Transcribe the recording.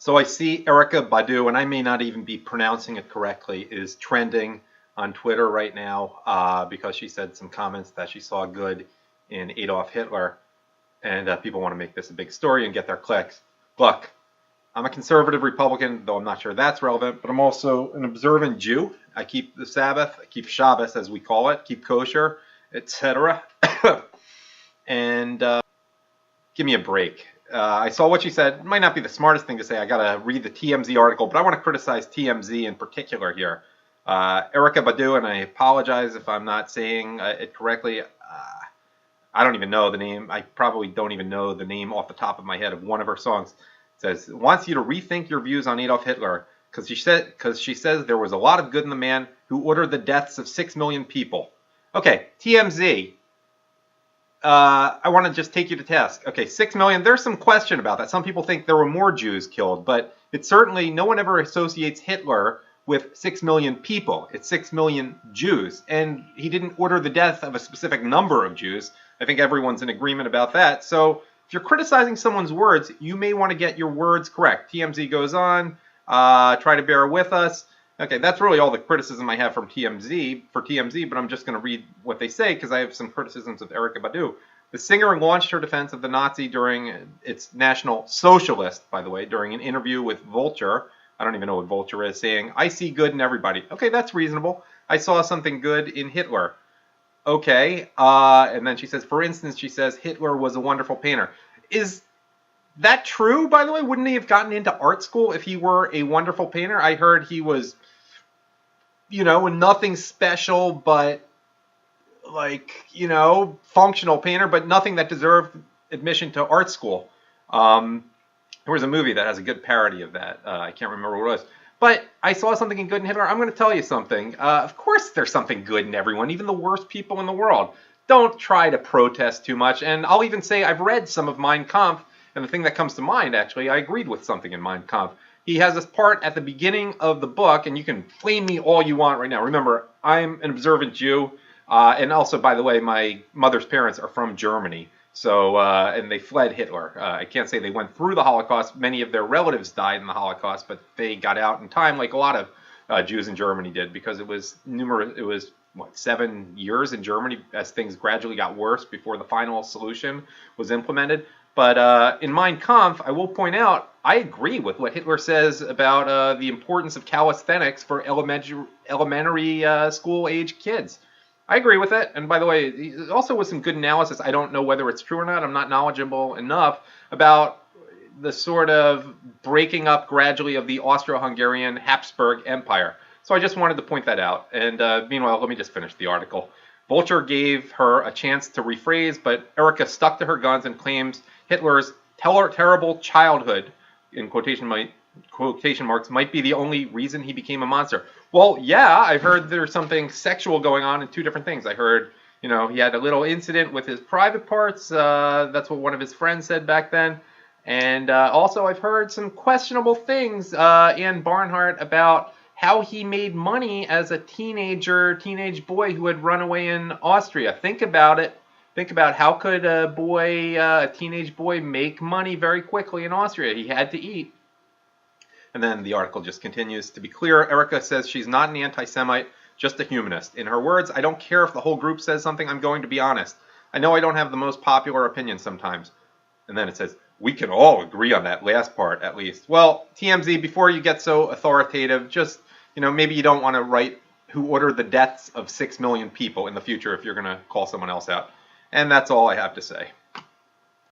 So I see Erykah Badu, and I may not even be pronouncing it correctly, is trending on Twitter right now because she said some comments that she saw good in Adolf Hitler, and people want to make this a big story and get their clicks. Look, I'm a conservative Republican, though I'm not sure that's relevant, but I'm also an observant Jew. I keep the Sabbath, I keep Shabbas as we call it, keep kosher, etc. And give me a break. I saw what she said. It might not be the smartest thing to say. I got to read the TMZ article, but I want to criticize TMZ in particular here. Erykah Badu, and I apologize if I'm not saying it correctly. I don't even know the name. I probably don't even know the name off the top of my head of one of her songs. It says, wants you to rethink your views on Adolf Hitler because she says there was a lot of good in the man who ordered the deaths of 6 million people. Okay, TMZ. I want to just take you to task. Okay, 6 million, there's some question about that. Some people think there were more Jews killed, but it's certainly, no one ever associates Hitler with 6 million people. It's 6 million Jews, and he didn't order the death of a specific number of Jews. I think everyone's in agreement about that. So if you're criticizing someone's words, you may want to get your words correct. TMZ goes on, try to bear with us. Okay, that's really all the criticism I have from TMZ, but I'm just going to read what they say because I have some criticisms of Erykah Badu. The singer launched her defense of the Nazi during its National Socialist, by the way, during an interview with Vulture. I don't even know what Vulture is, saying, I see good in everybody. Okay, that's reasonable. I saw something good in Hitler. Okay, and then she says, for instance, she says, Hitler was a wonderful painter. Is that true, by the way? Wouldn't he have gotten into art school if he were a wonderful painter? I heard he was, nothing special, but functional painter, but nothing that deserved admission to art school. There was a movie that has a good parody of that. I can't remember what it was. But I saw something good in Hitler. I'm going to tell you something. Of course there's something good in everyone, even the worst people in the world. Don't try to protest too much. And I'll even say I've read some of Mein Kampf, and the thing that comes to mind, actually, I agreed with something in Mein Kampf. He has this part at the beginning of the book, and you can flame me all you want right now. Remember, I'm an observant Jew, and also, by the way, my mother's parents are from Germany, so and they fled Hitler. I can't say they went through the Holocaust. Many of their relatives died in the Holocaust, but they got out in time, like a lot of Jews in Germany did, because it was 7 years in Germany as things gradually got worse before the final solution was implemented. But in Mein Kampf, I will point out, I agree with what Hitler says about the importance of calisthenics for elementary school-age kids. I agree with it. And by the way, also with some good analysis, I don't know whether it's true or not. I'm not knowledgeable enough about the sort of breaking up gradually of the Austro-Hungarian Habsburg Empire. So I just wanted to point that out. And meanwhile, let me just finish the article. Vulture gave her a chance to rephrase, but Erykah stuck to her guns and claims Hitler's terrible childhood, in quotation marks, might be the only reason he became a monster. Well, yeah, I've heard there's something sexual going on in two different things. I heard, he had a little incident with his private parts. That's what one of his friends said back then. And also I've heard some questionable things, Ann Barnhart, about how he made money as a teenage boy who had run away in Austria. Think about it. Think about how could a teenage boy make money very quickly in Austria? He had to eat. And then the article just continues. To be clear, Erykah says she's not an anti-Semite, just a humanist. In her words, I don't care if the whole group says something, I'm going to be honest. I know I don't have the most popular opinion sometimes. And then it says, we can all agree on that last part, at least. Well, TMZ, before you get so authoritative, just, maybe you don't want to write who ordered the deaths of 6 million people in the future if you're going to call someone else out. And that's all I have to say.